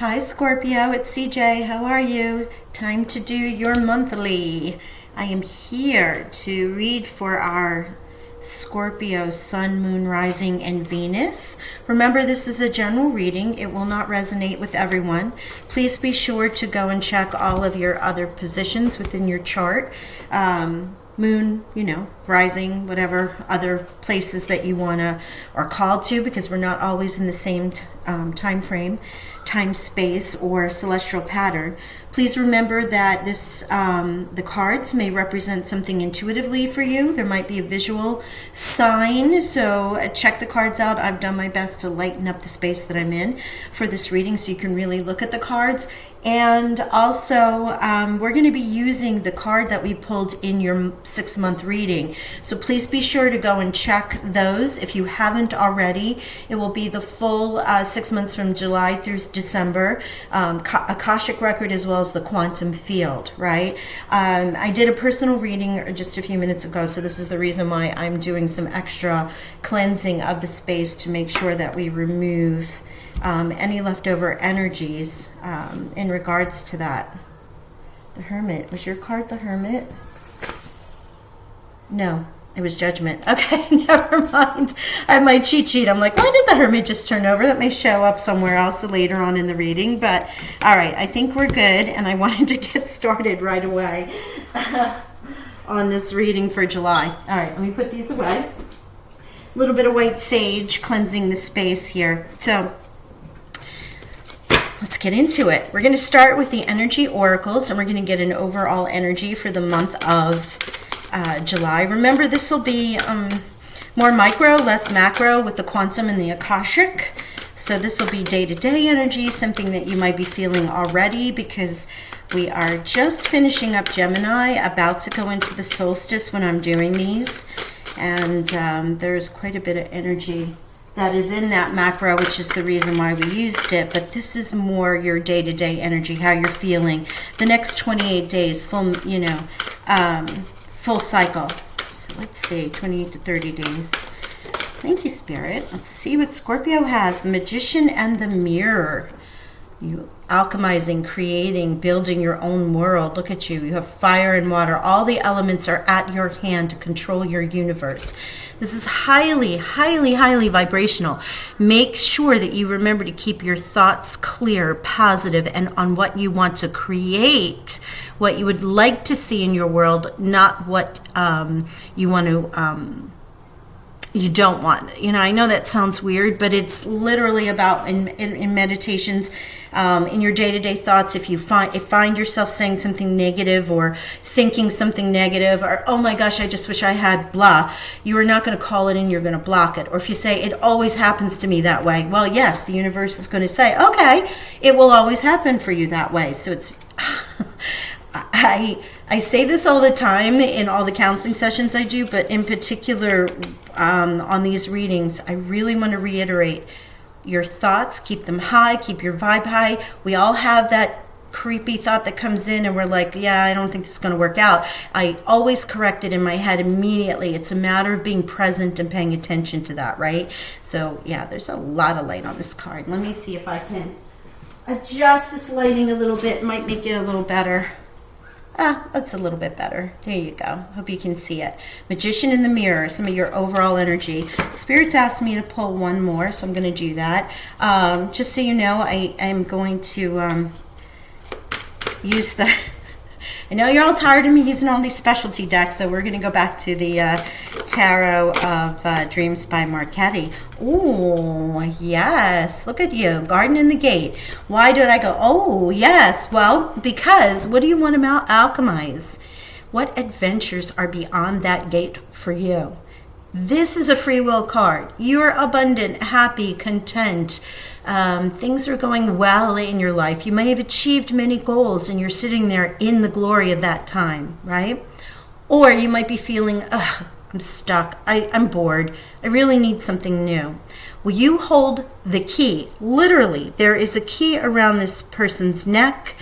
Hi Scorpio, it's CJ. How are you? Time to do your monthly. I am here to read for our Scorpio Sun, Moon, Rising, and Venus. Remember, this is a general reading. It will not resonate with everyone. Please be sure to go and check all of your other positions within your chart. Moon, rising, whatever other places that you are called to, because we're not always in the same time frame, time space, or celestial pattern. Please remember that the cards may represent something intuitively for you. There might be a visual sign, so check the cards out. I've done my best to lighten up the space that I'm in for this reading so you can really look at the cards. And also, we're going to be using the card that we pulled in your 6-month reading. So please be sure to go and check those if you haven't already. It will be the full 6 months from July through December, Akashic record, as well as the quantum field, right? I did a personal reading just a few minutes ago, so this is the reason why I'm doing some extra cleansing of the space to make sure that we remove any leftover energies in regards to that. The Hermit. Was your card the Hermit? No, it was Judgment. Okay, never mind. I have my cheat sheet. I'm like, why did the Hermit just turn over? That may show up somewhere else later on in the reading. But all right, I think we're good. And I wanted to get started right away on this reading for July. All right, let me put these away. A little bit of white sage cleansing the space here. So let's get into it. We're going to start with the energy oracles, and we're going to get an overall energy for the month of July. Remember, this will be more micro, less macro with the quantum and the Akashic. So this will be day-to-day energy, something that you might be feeling already, because we are just finishing up Gemini, about to go into the solstice when I'm doing these. And there's quite a bit of energy that is in that macro, which is the reason why we used it. But this is more your day-to-day energy, how you're feeling. The next 28 days, full cycle. So let's see, 28 to 30 days. Thank you, Spirit. Let's see what Scorpio has. The Magician and the Mirror. You alchemizing, creating, building your own world. Look at you. You have fire and water. All the elements are at your hand to control your universe. This is highly, highly, highly vibrational. Make sure that you remember to keep your thoughts clear, positive, and on what you want to create, what you would like to see in your world, not what you want to you don't want. I know that sounds weird, but it's literally about in meditations, in your day-to-day thoughts. If you find yourself saying something negative or thinking something negative, or oh my gosh, I just wish I had blah, you are not going to call it in, you're going to block it. Or if you say it always happens to me that way, well, yes, the universe is going to say, okay, it will always happen for you that way. So it's I say this all the time in all the counseling sessions I do, but in particular on these readings, I really want to reiterate your thoughts, keep them high, keep your vibe high. We all have that creepy thought that comes in and we're like, yeah, I don't think this is going to work out. I always correct it in my head immediately. It's a matter of being present and paying attention to that, right? So yeah, there's a lot of light on this card. Let me see if I can adjust this lighting a little bit. Might make it a little better. That's a little bit better. There you go. Hope you can see it. Magician in the Mirror, some of your overall energy. Spirits asked me to pull one more, so I'm going to do that. Just so you know, I am going to use the... I know you're all tired of me using all these specialty decks, so we're going to go back to the Tarot of Dreams by Marchetti. Oh, yes. Look at you. Garden in the Gate. Why did I go, oh, yes. Well, because what do you want to alchemize? What adventures are beyond that gate for you? This is a free will card. You're abundant, happy, content. Things are going well in your life. You may have achieved many goals and you're sitting there in the glory of that time, right? Or you might be feeling, I'm stuck. I'm bored. I really need something new. Well, you hold the key. Literally, there is a key around this person's neck.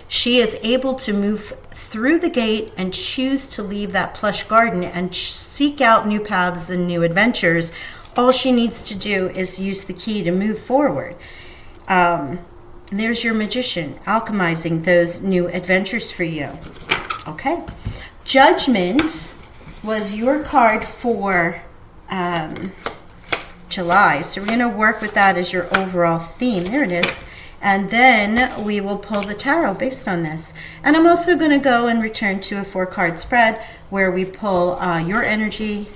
She is able to move through the gate and choose to leave that plush garden and seek out new paths and new adventures. All she needs to do is use the key to move forward. And there's your Magician, alchemizing those new adventures for you. Okay. Judgment was your card for July. So we're going to work with that as your overall theme. There it is. And then we will pull the tarot based on this. And I'm also going to go and return to a 4-card spread where we pull your energy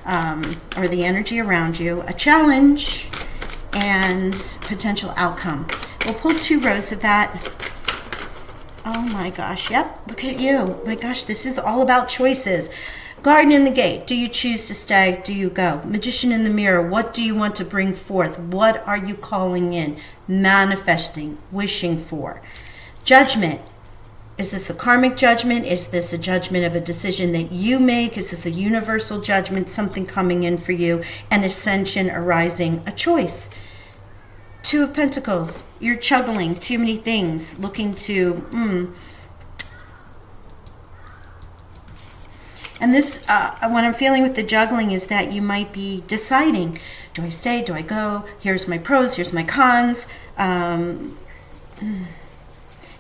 or the energy around you, a challenge, and potential outcome. We'll pull 2 rows of that. Oh my gosh, yep, look at you. My gosh, this is all about choices. Garden in the gate, do you choose to stay? Do you go? Magician in the mirror, what do you want to bring forth? What are you calling in, manifesting, wishing for? Judgment, is this a karmic judgment? Is this a judgment of a decision that you make? Is this a universal judgment, something coming in for you? An ascension arising, a choice. 2 of Pentacles, you're juggling too many things, looking to, And this, what I'm feeling with the juggling is that you might be deciding, do I stay, do I go? Here's my pros, here's my cons.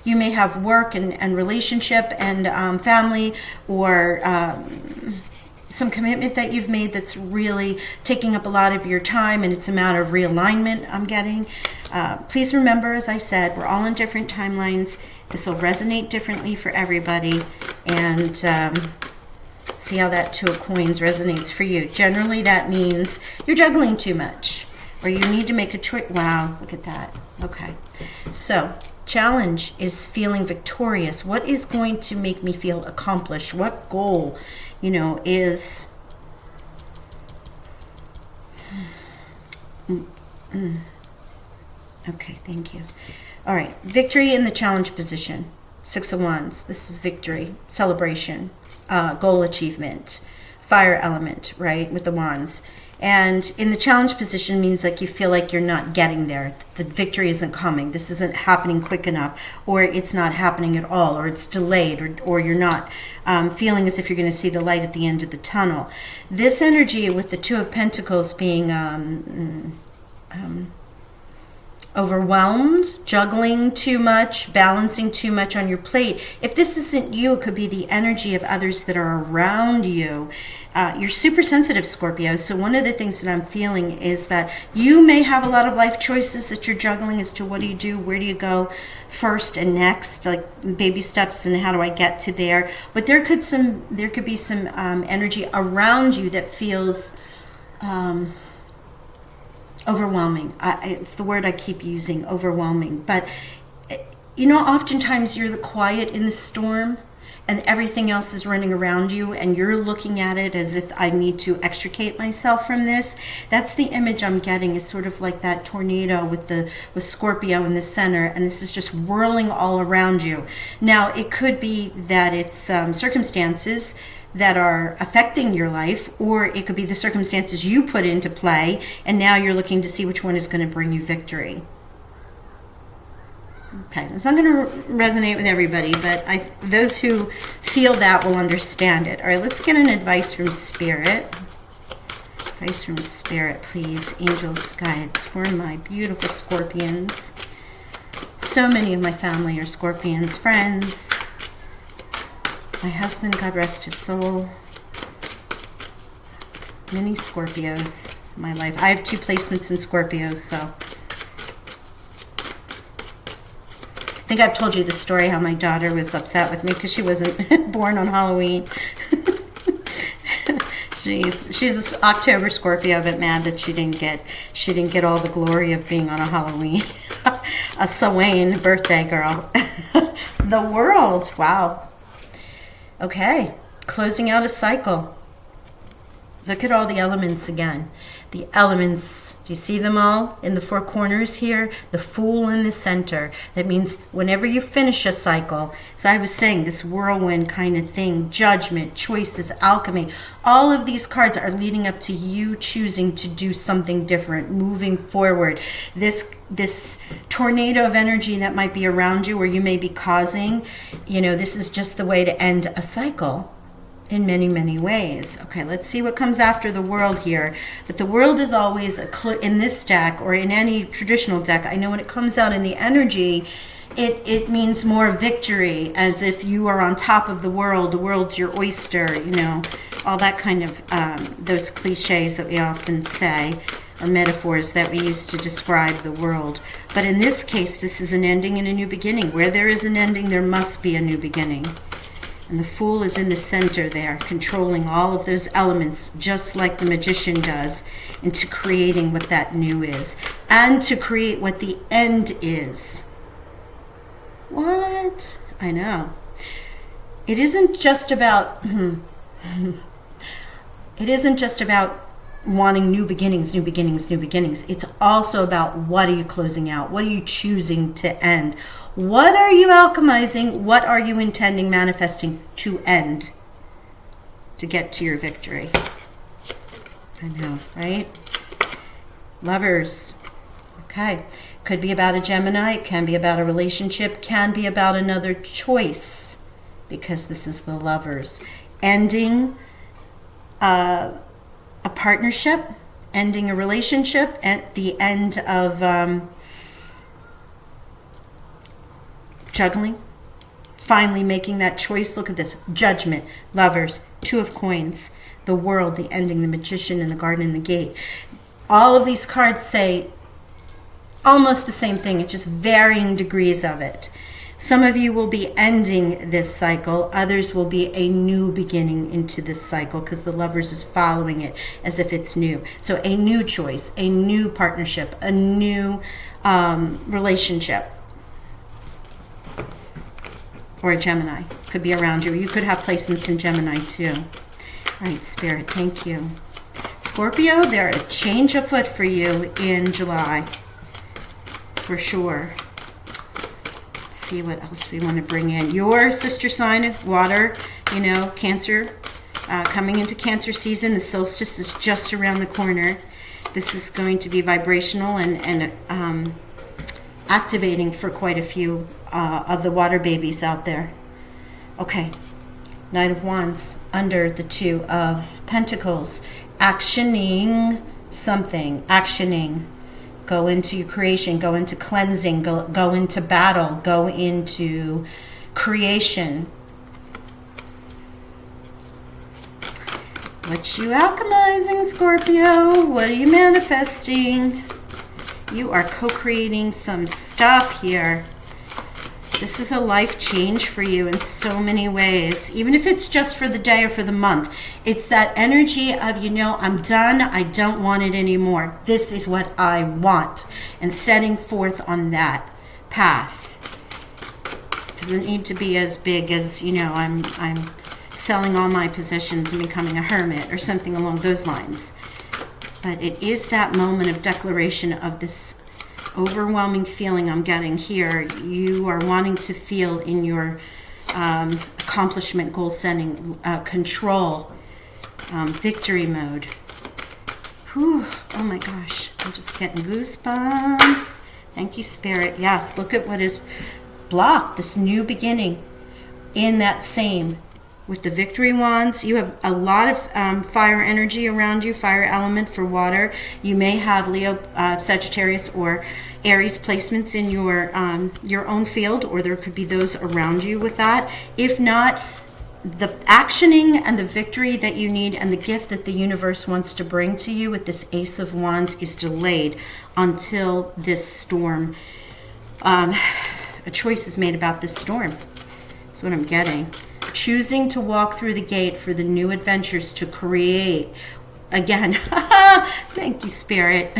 You may have work and relationship and family, or some commitment that you've made that's really taking up a lot of your time, and it's a matter of realignment, I'm getting. Please remember, as I said, we're all on different timelines. This will resonate differently for everybody, and see how that 2 of coins resonates for you. Generally, that means you're juggling too much, or you need to make a choice. Wow, look at that. Okay, so challenge is feeling victorious. What is going to make me feel accomplished? What goal, is okay, thank you. All right, victory in the challenge position. 6 of Wands. This is victory, celebration, goal achievement, fire element, right, with the wands. And in the challenge position means like you feel like you're not getting there. The victory isn't coming. This isn't happening quick enough, or it's not happening at all, or it's delayed, or you're not feeling as if you're going to see the light at the end of the tunnel. This energy with the 2 of Pentacles being overwhelmed, juggling too much, balancing too much on your plate. If this isn't you, it could be the energy of others that are around you. You're super sensitive, Scorpio. So one of the things that I'm feeling is that you may have a lot of life choices that you're juggling as to what do you do, where do you go first and next, like baby steps and how do I get to there. But there could be some energy around you that feels overwhelming. It's the word I keep using, overwhelming. But, oftentimes you're the quiet in the storm and everything else is running around you and you're looking at it as if I need to extricate myself from this. That's the image I'm getting, is sort of like that tornado with Scorpio in the center, and this is just whirling all around you. Now, it could be that it's circumstances that are affecting your life, or it could be the circumstances you put into play, and now you're looking to see which one is going to bring you victory. Okay, it's not going to resonate with everybody, but those who feel that will understand it. All right, let's get an advice from Spirit. Advice from Spirit, please. Angels, guides for my beautiful Scorpions. So many of my family are Scorpions, friends. My husband, God rest his soul. Many Scorpios in my life. I have 2 placements in Scorpios, so. I think I've told you the story how my daughter was upset with me because she wasn't born on Halloween. She's an October Scorpio, but mad that she didn't get all the glory of being on a Halloween. A Samhain birthday girl. The world, wow. Okay, closing out a cycle. Look at all the elements again. The elements, do you see them all in the 4 corners here? The Fool in the center. That means whenever you finish a cycle, as I was saying, this whirlwind kind of thing, judgment, choices, alchemy, all of these cards are leading up to you choosing to do something different, moving forward. This tornado of energy that might be around you, or you may be causing, this is just the way to end a cycle. in many, many ways. Okay, let's see what comes after the world here. But the world is always, in this deck or in any traditional deck, I know when it comes out in the energy, it means more victory, as if you are on top of the world's your oyster, all that kind of, those cliches that we often say, or metaphors that we use to describe the world. But in this case, this is an ending and a new beginning. Where there is an ending, there must be a new beginning. And the Fool is in the center there, controlling all of those elements, just like the Magician does, into creating what that new is, and to create what the end is. What? I know. It isn't just about... it isn't just about wanting new beginnings, new beginnings, new beginnings. It's also about, what are you closing out? What are you choosing to end? What are you alchemizing? What are you intending, manifesting to end, to get to your victory? I know, right? Lovers. Okay. Could be about a Gemini. It can be about a relationship. Can be about another choice, because this is the Lovers. Ending a partnership, ending a relationship, at the end of juggling, finally making that choice. Look at this. Judgment, Lovers, Two of Coins, the World, the ending, the Magician, and the Garden and the Gate. All of these cards say almost the same thing. It's just varying degrees of it. Some of you will be ending this cycle. Others will be a new beginning into this cycle, because the Lovers is following it as if it's new. So a new choice, a new partnership, a new relationship. Or a Gemini. Could be around you. You could have placements in Gemini too. All right, Spirit, thank you. Scorpio, there's a change afoot for you in July. For sure. See what else we want to bring in. Your sister sign, water, Cancer, coming into Cancer season. The solstice is just around the corner. This is going to be vibrational and activating for quite a few of the water babies out there. Okay, Knight of Wands under the Two of Pentacles. Actioning something, actioning. Go into your creation, go into cleansing, go into battle, go into creation. What you alchemizing, Scorpio? What are you manifesting? You are co-creating some stuff here. This is a life change for you in so many ways. Even if it's just for the day or for the month. It's that energy of, I'm done. I don't want it anymore. This is what I want. And setting forth on that path. It doesn't need to be as big as, I'm selling all my possessions and becoming a hermit or something along those lines. But it is that moment of declaration of this overwhelming feeling I'm getting here. You are wanting to feel in your accomplishment, goal setting, control, victory mode. Whew. Oh my gosh, I'm just getting goosebumps. Thank you, Spirit. Yes, look at what is blocked, this new beginning in that same. With the Victory Wands, you have a lot of fire energy around you, fire element for water. You may have Leo, Sagittarius, or Aries placements in your own field, or there could be those around you with that. If not, the actioning and the victory that you need and the gift that the universe wants to bring to you with this Ace of Wands is delayed until this storm. A choice is made about this storm. That's what I'm getting. Choosing to walk through the gate for the new adventures to create. Again, thank you, Spirit.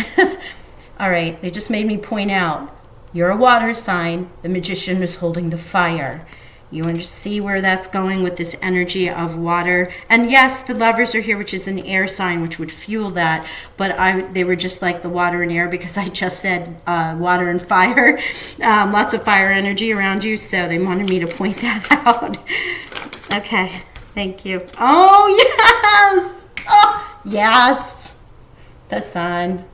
All right, they just made me point out, you're a water sign. The Magician is holding the fire. You want to see where that's going with this energy of water. And yes, the Lovers are here, which is an air sign, which would fuel that. But they were just like the water and air, because I just said water and fire. Lots of fire energy around you, so they wanted me to point that out. Okay, thank you. Oh, yes! Oh, yes! The sun.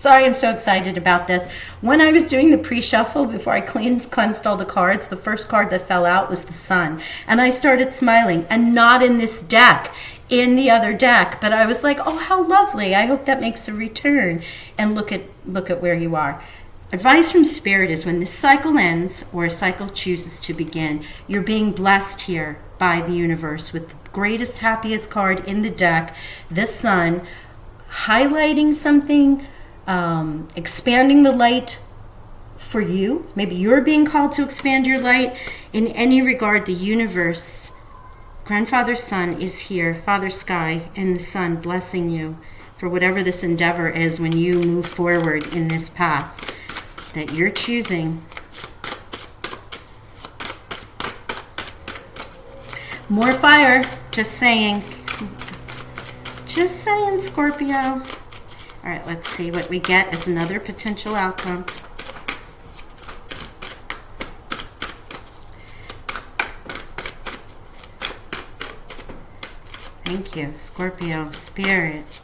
Sorry, I'm so excited about this. When I was doing the pre-shuffle, before I cleansed all the cards, the first card that fell out was the Sun. And I started smiling, and not in this deck, in the other deck. But I was like, oh, how lovely. I hope that makes a return. And look at where you are. Advice from Spirit is when this cycle ends or a cycle chooses to begin, you're being blessed here by the universe with the greatest, happiest card in the deck, the Sun, highlighting something, expanding the light for you. Maybe you're being called to expand your light. In any regard, the universe, Grandfather Sun is here, Father Sky and the Sun blessing you for whatever this endeavor is when you move forward in this path that you're choosing. More fire, just saying. Just saying, Scorpio. All right, let's see what we get as another potential outcome. Thank you, Scorpio, Spirit.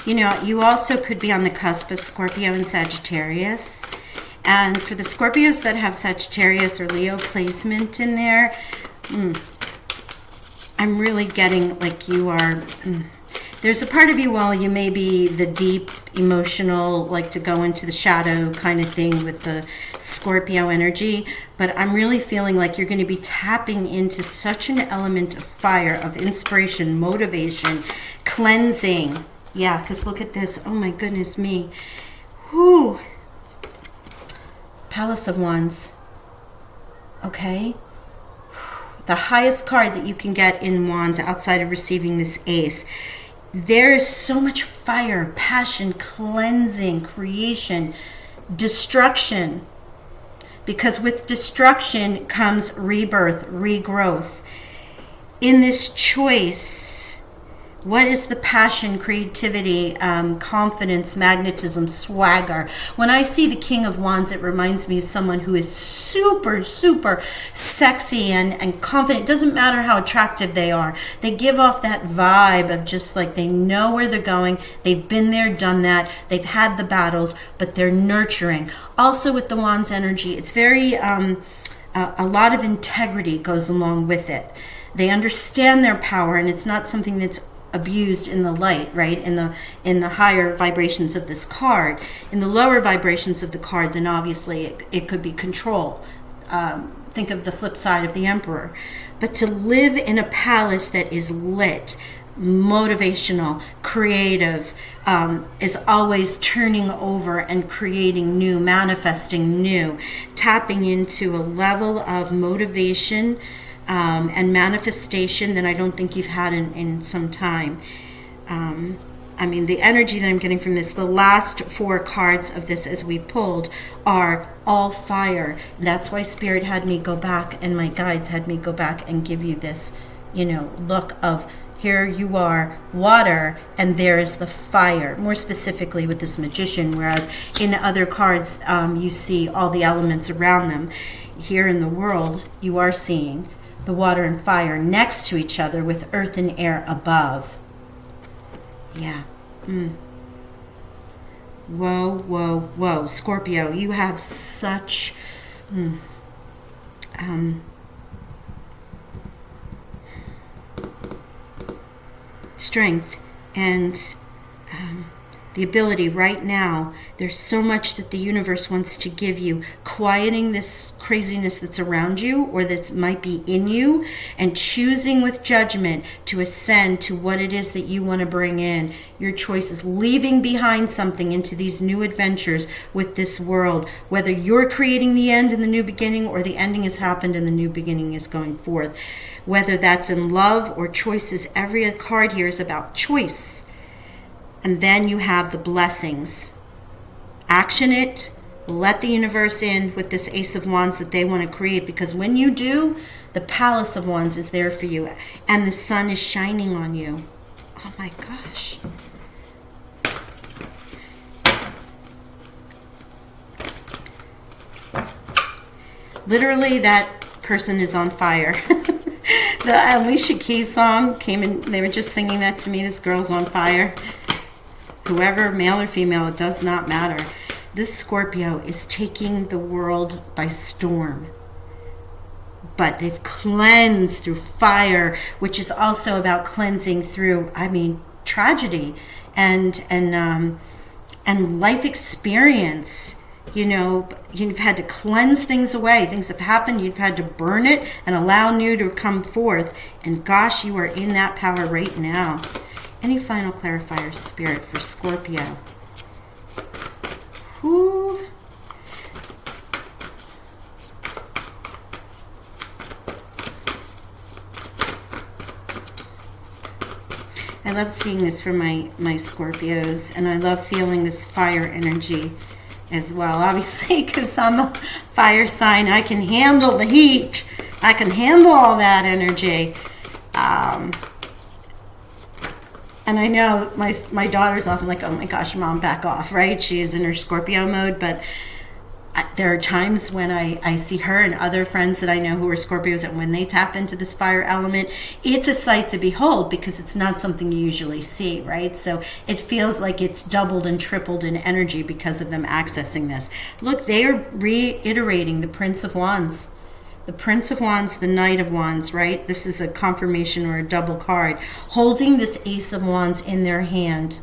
You know, you also could be on the cusp of Scorpio and Sagittarius. And for the Scorpios that have Sagittarius or Leo placement in there, I'm really getting like you are, there's a part of you, well, you may be the deep, emotional, like to go into the shadow kind of thing with the Scorpio energy, but I'm really feeling like you're going to be tapping into such an element of fire, of inspiration, motivation, cleansing. Yeah, because look at this. Oh my goodness me. Whew. Palace of Wands. Okay. The highest card that you can get in Wands outside of receiving this ace. There is so much fire, passion, cleansing, creation, destruction. Because with destruction comes rebirth, regrowth. In this choice, what is the passion, creativity, confidence, magnetism, swagger? When I see the King of Wands, it reminds me of someone who is super, super sexy and confident. It doesn't matter how attractive they are. They give off that vibe of just like they know where they're going. They've been there, done that. They've had the battles, but they're nurturing. Also with the Wands energy, it's very, a lot of integrity goes along with it. They understand their power, and it's not something that's abused in the light, right? In the higher vibrations of this card. In the lower vibrations of the card, then obviously it could be control. Think of the flip side of the Emperor. But to live in a palace that is lit, motivational, creative, is always turning over and creating new, manifesting new, tapping into a level of motivation and manifestation that I don't think you've had in some time. I mean, the energy that I'm getting from this, the last four cards of this as we pulled are all fire. That's why Spirit had me go back, and my guides had me go back and give you this, look of here you are, water, and there is the fire, more specifically with this Magician, whereas in other cards you see all the elements around them. Here in the world, you are seeing the water and fire next to each other with earth and air above. Yeah. Whoa, whoa, whoa. Scorpio, you have such strength and the ability right now. There's so much that the universe wants to give you, quieting this craziness that's around you or that might be in you, and choosing with judgment to ascend to what it is that you want to bring in. Your choices, leaving behind something into these new adventures with this world, whether you're creating the end and the new beginning, or the ending has happened and the new beginning is going forth. Whether that's in love or choices, every card here is about choice. And then you have the blessings. Action it. Let the universe in with this Ace of Wands that they want to create. Because when you do, the Palace of Wands is there for you. And the sun is shining on you. Oh my gosh. Literally, that person is on fire. The Alicia Keys song came in, they were just singing that to me. This girl's on fire. Whoever, male or female, it does not matter. This Scorpio is taking the world by storm. But they've cleansed through fire, which is also about cleansing through, tragedy and life experience. You've had to cleanse things away. Things have happened. You've had to burn it and allow new to come forth. And gosh, you are in that power right now. Any final clarifier, Spirit, for Scorpio? Whoo. I love seeing this for my Scorpios, and I love feeling this fire energy as well. Obviously, because I'm a fire sign, I can handle the heat. I can handle all that energy. And I know my daughter's often like, oh my gosh, Mom, back off, right? She's in her Scorpio mode, but there are times when I see her and other friends that I know who are Scorpios, and when they tap into this fire element, it's a sight to behold because it's not something you usually see, right? So it feels like it's doubled and tripled in energy because of them accessing this. Look, they are reiterating the Prince of Wands. The Prince of Wands, the Knight of Wands, right? This is a confirmation or a double card. Holding this Ace of Wands in their hand.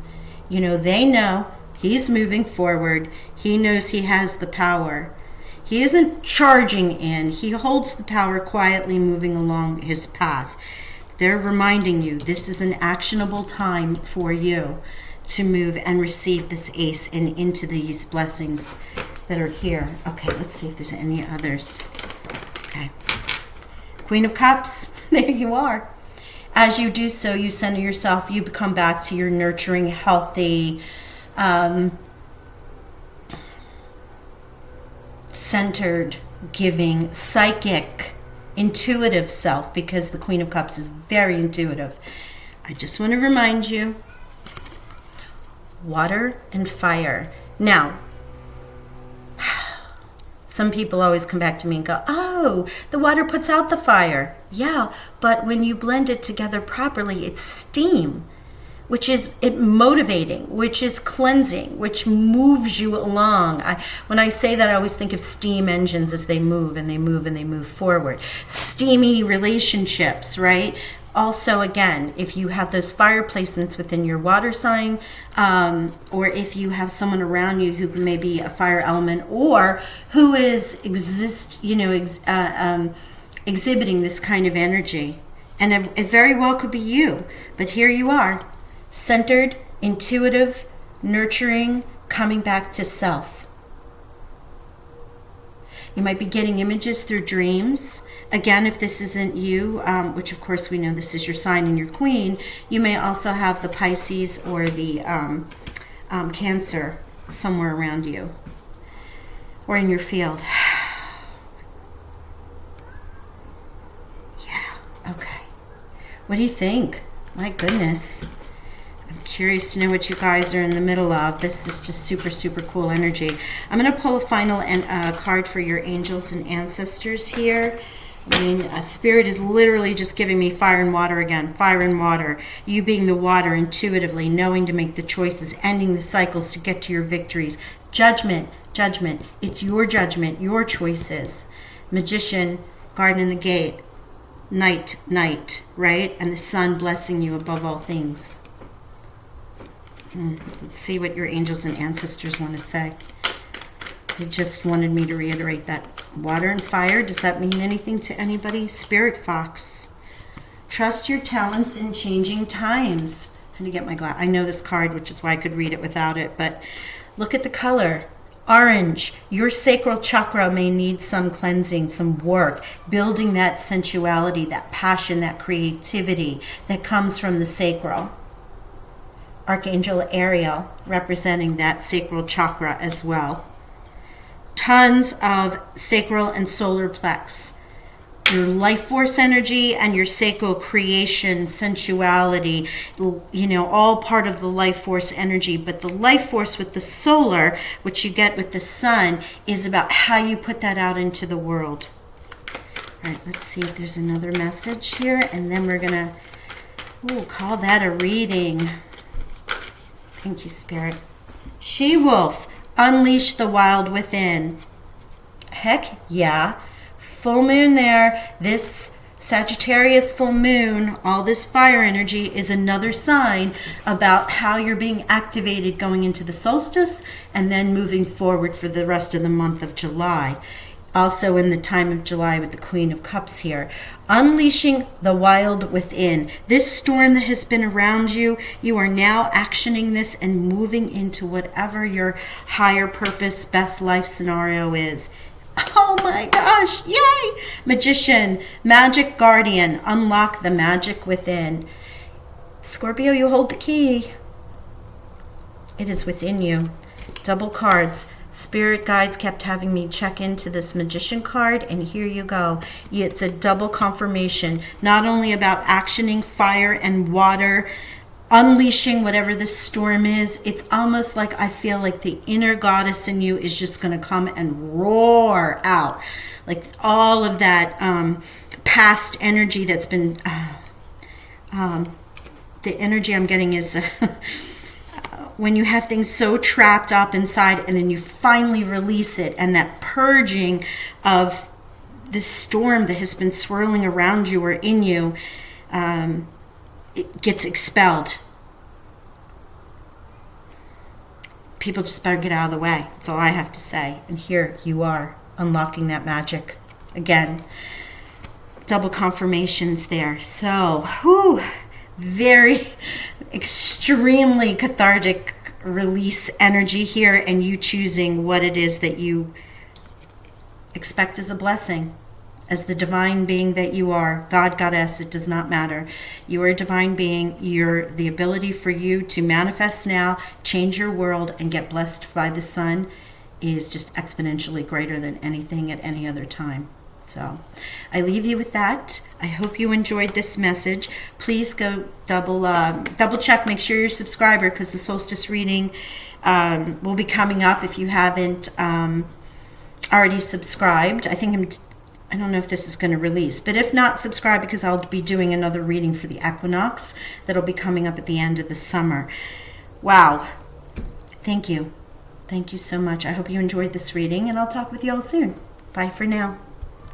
They know he's moving forward. He knows he has the power. He isn't charging in. He holds the power quietly moving along his path. They're reminding you this is an actionable time for you to move and receive this ace and into these blessings that are here. Okay, let's see if there's any others. Okay. Queen of Cups, there you are. As you do so, you center yourself, you become back to your nurturing, healthy, centered, giving, psychic, intuitive self, because the Queen of Cups is very intuitive. I just want to remind you, water and fire. Now, some people always come back to me and go, oh, the water puts out the fire. Yeah, but when you blend it together properly, it's steam, which is motivating, which is cleansing, which moves you along. When I say that, I always think of steam engines as they move and they move and they move forward. Steamy relationships, right? Also, again, if you have those fire placements within your water sign, or if you have someone around you who may be a fire element or who is exhibiting this kind of energy, and it very well could be you, but here you are, centered, intuitive, nurturing, coming back to self. You might be getting images through dreams. Again, if this isn't you, which of course we know this is your sign and your queen, you may also have the Pisces or the Cancer somewhere around you or in your field. Yeah, okay. What do you think? My goodness. I'm curious to know what you guys are in the middle of. This is just super, super cool energy. I'm going to pull a final card for your angels and ancestors here. Spirit is literally just giving me fire and water again. Fire and water. You being the water intuitively, knowing to make the choices, ending the cycles to get to your victories. Judgment. It's your judgment, your choices. Magician, garden in the gate. Night, right? And the sun blessing you above all things. Let's see what your angels and ancestors want to say. They just wanted me to reiterate that. Water and fire, does that mean anything to anybody? Spirit Fox. Trust your talents in changing times. I had to get my glass. I know this card, which is why I could read it without it, but look at the color. Orange. Your sacral chakra may need some cleansing, some work, building that sensuality, that passion, that creativity that comes from the sacral. Archangel Ariel, representing that sacral chakra as well. Tons of sacral and solar plex. Your life force energy and your sacral creation, sensuality, all part of the life force energy. But the life force with the solar, which you get with the sun, is about how you put that out into the world. All right, let's see if there's another message here, and then we're gonna call that a reading. Thank you, Spirit. She-wolf, unleash the wild within. Heck yeah. Full moon there. This Sagittarius full moon, all this fire energy is another sign about how you're being activated going into the solstice and then moving forward for the rest of the month of July. Also in the time of July with the Queen of Cups here. Unleashing the wild within. This storm that has been around you, you are now actioning this and moving into whatever your higher purpose, best life scenario is. Oh my gosh, yay! Magician, magic guardian, unlock the magic within. Scorpio, you hold the key. It is within you. Double cards. Spirit guides kept having me check into this magician card, and here you go. It's a double confirmation, not only about actioning fire and water, unleashing whatever this storm is. It's almost like I feel like the inner goddess in you is just going to come and roar out. Like all of that past energy that's been... the energy I'm getting is... when you have things so trapped up inside and then you finally release it, and that purging of this storm that has been swirling around you or in you, it gets expelled. People just better get out of the way. That's all I have to say. And here you are, unlocking that magic. Again, double confirmations there. So, very extremely cathartic release energy here, and you choosing what it is that you expect as a blessing. As the divine being that you are, God, Goddess, it does not matter. You are a divine being. You're the ability for you to manifest now, change your world, and get blessed by the sun is just exponentially greater than anything at any other time. So I leave you with that. I hope you enjoyed this message. Please go double check, make sure you're a subscriber, because the solstice reading will be coming up if you haven't already subscribed. I don't know if this is going to release, but if not, subscribe, because I'll be doing another reading for the equinox that'll be coming up at the end of the summer. Wow. Thank you. Thank you so much. I hope you enjoyed this reading, and I'll talk with you all soon. Bye for now.